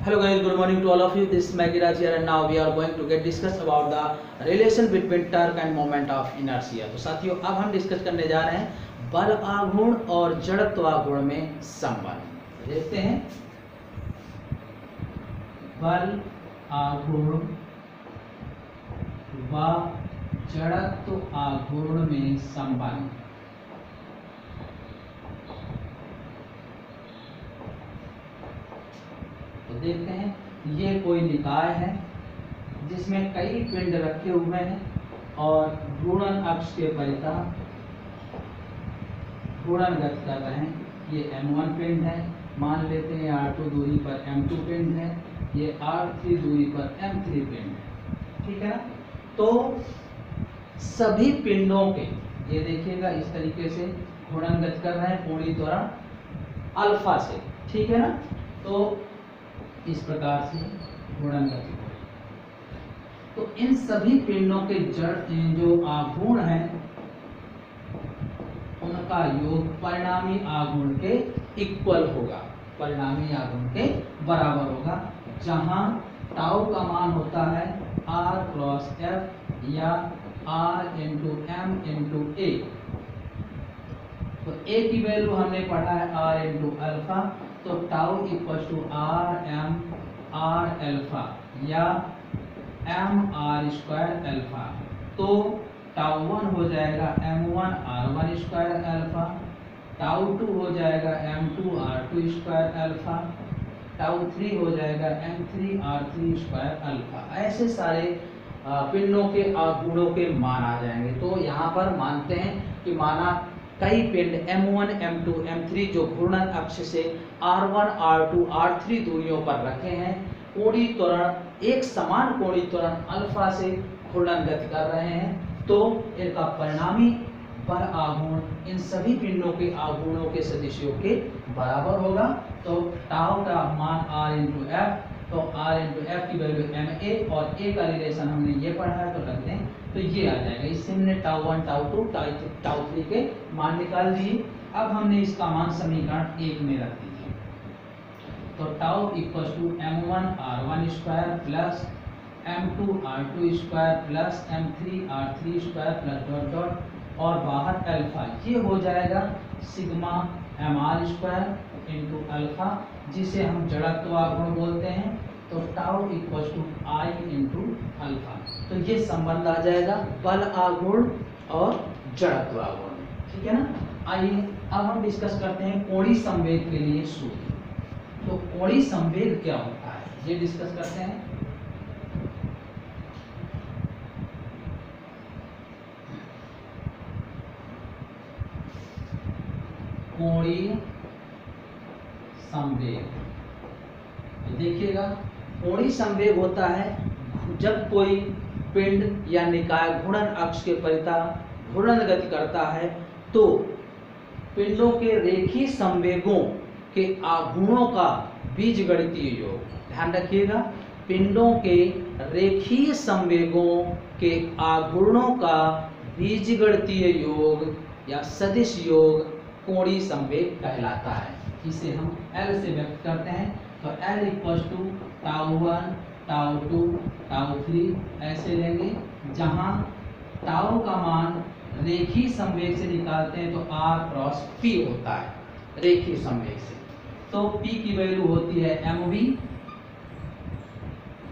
Hello guys, good morning to all of you. This is Maggie Raj here and now we are going to get discuss about the relation between torque and moment of inertia. तो साथियों अब हम discuss करने जा रहे हैं बल आघूर्ण और जड़त्व आघूर्ण में संबंध। देखते हैं बल आघूर्ण व जड़त्व आघूर्ण में संबंध। तो देखते हैं ये कोई निकाय है जिसमें कई पिंड रखे हुए हैं और घूर्णन अक्ष के परितः घूर्णन गति कर रहे हैं। ये M1 पिंड है, मान लेते हैं R2 दूरी पर M2 पिंड है, ये R3 दूरी पर M3 पिंड है, ठीक है ना। तो सभी पिंडों के ये देखिएगा इस तरीके से घूर्णन गति कर रहे हैं कोणीय त्वरण अल्फा से, ठीक है ना। तो इस प्रकार से घूर्णन गति हो रही। तो इन सभी पिंडों के जड़ जो आघूर्ण हैं उनका योग परिणामी आघूर्ण के इक्वल होगा, परिणामी आघूर्ण के बराबर होगा, जहां टाउ का मान होता है R क्रॉस F या R into M into A। तो A की वैल्यू हमने पढ़ा है R इंटू अल्फा, तो tau equal to R M R alpha या एम आर स्क्वायर अल्फा। तो टाउ 1 हो जाएगा m1 r1 square alpha, tau 2 हो जाएगा m2 r2 square alpha, tau 3 हो जाएगा m3 r3 स्क्वायर अल्फा। ऐसे सारे पिंडों के आघूर्णों के मान आ जाएंगे। तो यहाँ पर मानते हैं कि माना कई पिंड M1, M2, M3 जो घूर्णन अक्ष से R1, R2, R3 दूरियों पर रखे हैं, कोणीय त्वरण एक समान कोणीय त्वरण अल्फा से घूर्णन गति कर रहे हैं, तो इनका परिणामी बल आघूर्ण इन सभी पिंडों के आघूर्णों के सदिशों के बराबर होगा। तो टाउ का मान R इंटू एफ, तो R इंटू एफ की वैल्यू MA और A का रिलेशन हमने ये पढ़ा है, तो रख दें तो ये आ जाएगा। इससे हमने टाउ 1, टाउ 2, टाउ 3 के मान निकाल दिए। अब हमने इसका मान समीकरण 1 में रख दीजिए। तो tau equal to M1 R1 square plus M2 R2 square plus M3 R3 square plus dot dot और बाहर अल्फा, ये हो जाएगा sigma MR square into alpha, जिसे हम जड़त्व आघूर्ण बोलते हैं। तो tau equal to I into alpha. तो ये संबंध आ जाएगा बल आघूर्ण और जड़त्व आघूर्ण, ठीक है ना। आइए अब हम डिस्कस करते हैं कोणीय संवेग के लिए सूत्र। तो कोणीय संवेग क्या होता है ये डिस्कस करते हैं। कोणीय संवेग देखिएगा, कोणीय संवेग होता है जब कोई पिंड या निकाय घूर्णन अक्ष के परितः घूर्णन गति करता है, तो पिंडों के रेखीय संवेगों के आघूर्णों का बीजगणितीय योग, ध्यान रखिएगा, पिंडों के रेखीय संवेगों के आघूर्णों का बीजगणितीय योग या सदिश योग कोणीय संवेग कहलाता है। इसे हम L से व्यक्त करते हैं। तो L equal to tau 1, tau 2, tau 3 ऐसे लेंगे, जहां टाउ का मान रेखीय संवेग से निकालते हैं तो R क्रॉस P होता है रेखीय संवेग से। तो P की वैल्यू होती है mv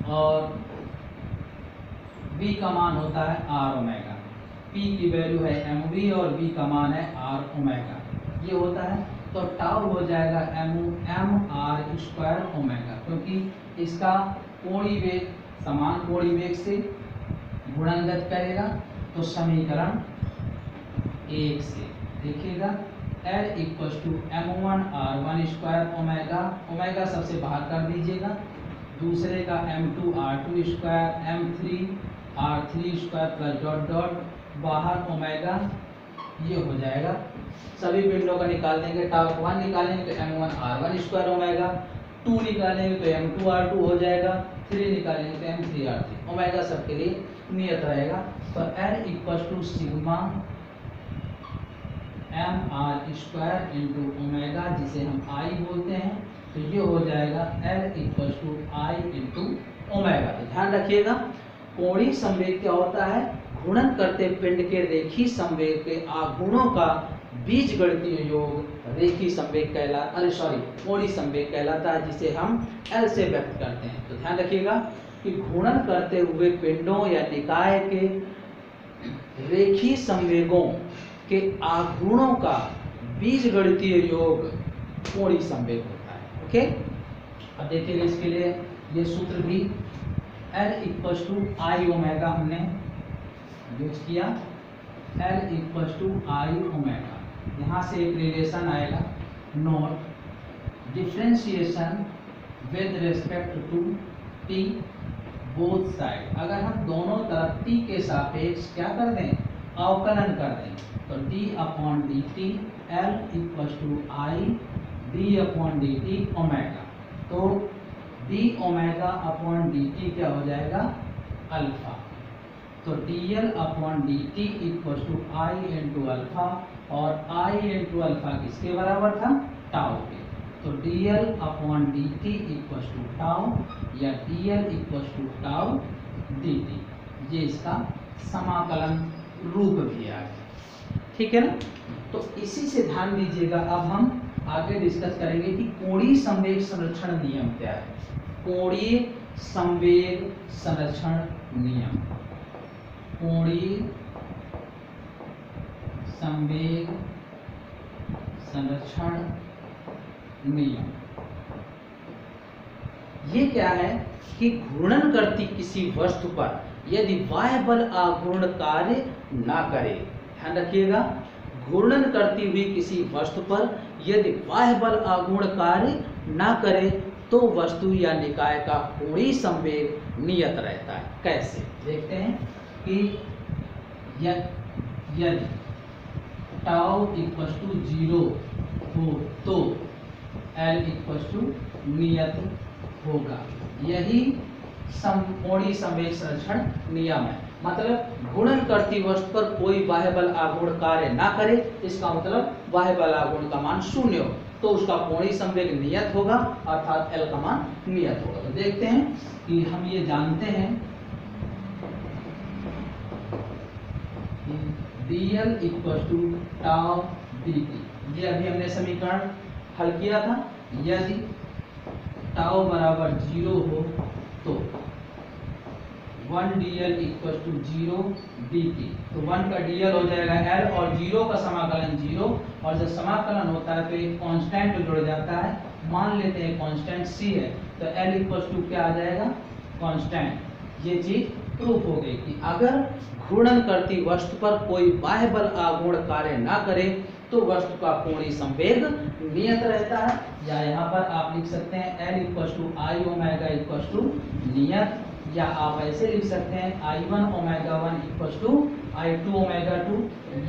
और V का मान होता है R ओमेगा। P की वैल्यू है mv और V का मान है R ओमेगा, ये होता है। तो टाउ हो जाएगा m r स्क्वायर ओमेगा, क्योंकि इसका कोणीय वेग समान कोणीय वेग से घूर्णन गति करेगा। तो समीकरण 1 से देखिएगा L equal to m1 r1 square omega, omega सबसे बाहर कर दीजिएगा, दूसरे का m2 r2 square m3 r3 square plus dot dot बाहर ओमेगा, ये हो जाएगा। सभी पिंडों का निकाल देंगे, टाउ 1 निकालेंगे तो m1 r1 स्क्वायर ओमेगा, 2 निकालेंगे तो m2 r2 हो जाएगा, 3 निकालेंगे तो m3 r3, ओमेगा सबके लिए नियत रहेगा। तो L equal to sigma m r square into omega, जिसे हम I बोलते हैं, तो ये हो जाएगा L equal to I into omega. तो ध्यान रखिएगा कोणीय संवेग क्या होता है, घूर्णन करते पिंड के रेखीय संवेग के आघूर्णों का बीजगणितीय योग रेखीय संवेग कोणीय संवेग कहलाता है, जिसे हम L से व्यक्त करते हैं। तो ध्यान रखिएगा कि घूर्णन करते हुए पिंडों या निकाय के रेखीय संवेगों के आघूर्णों का बीजगणितीय योग कोणीय संवेग होता है। ओके, अब देखिएगा इसके लिए ये सूत्र भी L equal to I omega हमने यूज किया, L equal to I omega. यहाँ से एक रिलेशन आएगा, note differentiation with respect to t both side. अगर हम दोनों तरफ t के सापेक्ष क्या कर दें, अवकलन कर दें, तो d upon D T L equal to I d upon D T omega. तो d omega upon D T क्या हो जाएगा, अल्फा। तो dl upon D T equal to I into alpha, और i इंटू अल्फा किसके बराबर था, tau के। तो dl upon D T equal to tau, या dl equal to tau D T, ये इसका समाकलन रूप भी आ गया। ठीक है ना। तो इसी से ध्यान दीजिएगा, अब हम आगे डिस्कस करेंगे कि कोणीय संवेग संरक्षण नियम क्या है। कोणीय संवेग संरक्षण नियम, कोणीय संवेग संरक्षण नियम ये क्या है कि घूर्णन करती किसी वस्तु पर यदि बाह्य बल आघूर्ण कार्य ना करे, ध्यान रखिएगा, घूर्णन करती हुई किसी वस्तु पर यदि बाह्य बल आघूर्ण कार्य ना करे तो वस्तु या निकाय का कोणीय संवेग नियत रहता है। कैसे, देखते हैं कि यदि टाउ इक्वल टू 0 हो तो L इक्वल टू नियत होगा। यही कोणीय संवेग संरक्षण नियम है। मतलब घूर्णन करती वस्तु पर कोई बाह्य बल आघूर्ण कार्य ना करे, इसका मतलब बाह्य बल आघूर्ण का मान 0 हो तो उसका कोणीय संवेग नियत होगा, अर्थात L का मान नियत होगा। तो देखते हैं कि हम ये जानते हैं dl equal to tau dt, ये अभी हमने समीकरण हल किया था। यदि टाउ बराबर 0 हो तो 1 dl इक्वल टू 0 dt, तो 1 का dl हो जाएगा L, और 0 का समाकलन 0, और जब समाकलन होता है तो एक कांस्टेंट जुड़ जाता है। मान लेते हैं कांस्टेंट c है, तो L इक्वल टू क्या आ जाएगा, कांस्टेंट। ये चीज प्रूफ हो गई कि अगर घूर्णन करती वस्तु पर कोई बाह्य बल आघूर्ण कार्य ना करे तो वस्तु का कोणीय संवेग नियत रहता है। या यहाँ पर आप लिख सकते हैं L equal to I omega equal to नियत, या आप ऐसे लिख सकते हैं I1 omega 1 equal to I2 omega 2,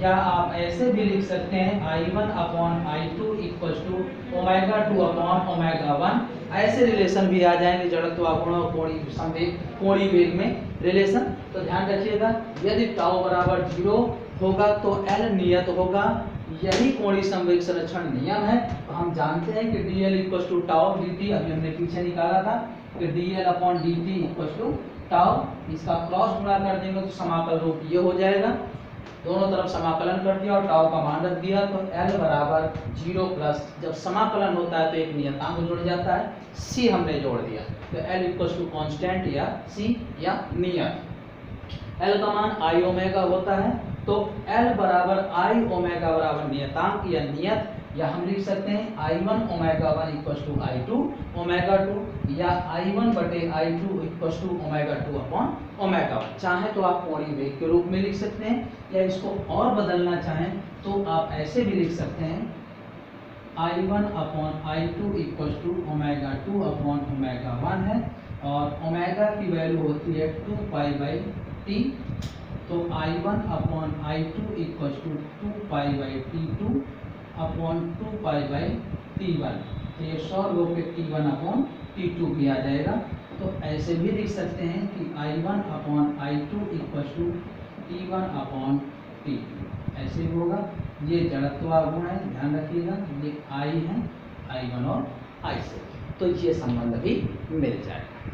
या आप ऐसे भी लिख सकते हैं I1 upon I2 equal to omega 2 upon omega 1। ऐसे रिलेशन भी आ जाएंगे जड़त्व आघूर्ण और कोणीय संवेग, कोणीय वेग में रिलेशन। तो ध्यान रखिएगा, यदि टाउ बराबर 0 होगा तो L नियत होगा। यही कोणीय संवेग संरक्षण नियम है। तो हम जानते हैं कि dl equal to tau dt, अभी हमने पीछे निकाला था कि dl upon dt equal to tau, इसका क्रॉस गुणा कर देंगे तो समाकल रूप ये हो जाएगा। दोनों तरफ समाकलन कर दिया और टाउ का मान रख दिया, तो L बराबर 0 प्लस, जब समाकलन होता है तो एक नियतांक जुड़ जाता है, c हमने जोड़ दिया, तो L इक्वल टू कॉन्स्टेंट या c या नियत। L का मान आई ओमेगा होता है, तो L बराबर आई ओमेगा बराबर नियतांक या नियत, या हम लिख सकते हैं I1 omega 1 equal to I2 omega 2, या I1 बटे I2 equal to omega 2 upon omega 1। चाहे तो आप कोणीय वेग के रूप में लिख सकते हैं, या इसको और बदलना चाहें तो आप ऐसे भी लिख सकते हैं I1 upon I2 equal to omega 2 upon omega 1 है, और ओमेगा की वैल्यू होती है 2 पाई बाई टी, तो I1 upon I2 equal to 2 pi by T2 upon 2 pi by T1, तो ये 100 के T1 अपॉन T2 भी आ जाएगा। तो ऐसे भी लिख सकते हैं कि I1 upon I2 equal to T1 upon T2, ऐसे भी होगा। ये जड़त्व आघूर्ण है, ध्यान रखिएगा, ये I है, I1 और आई से, तो ये संबंध भी मिल जाएगा।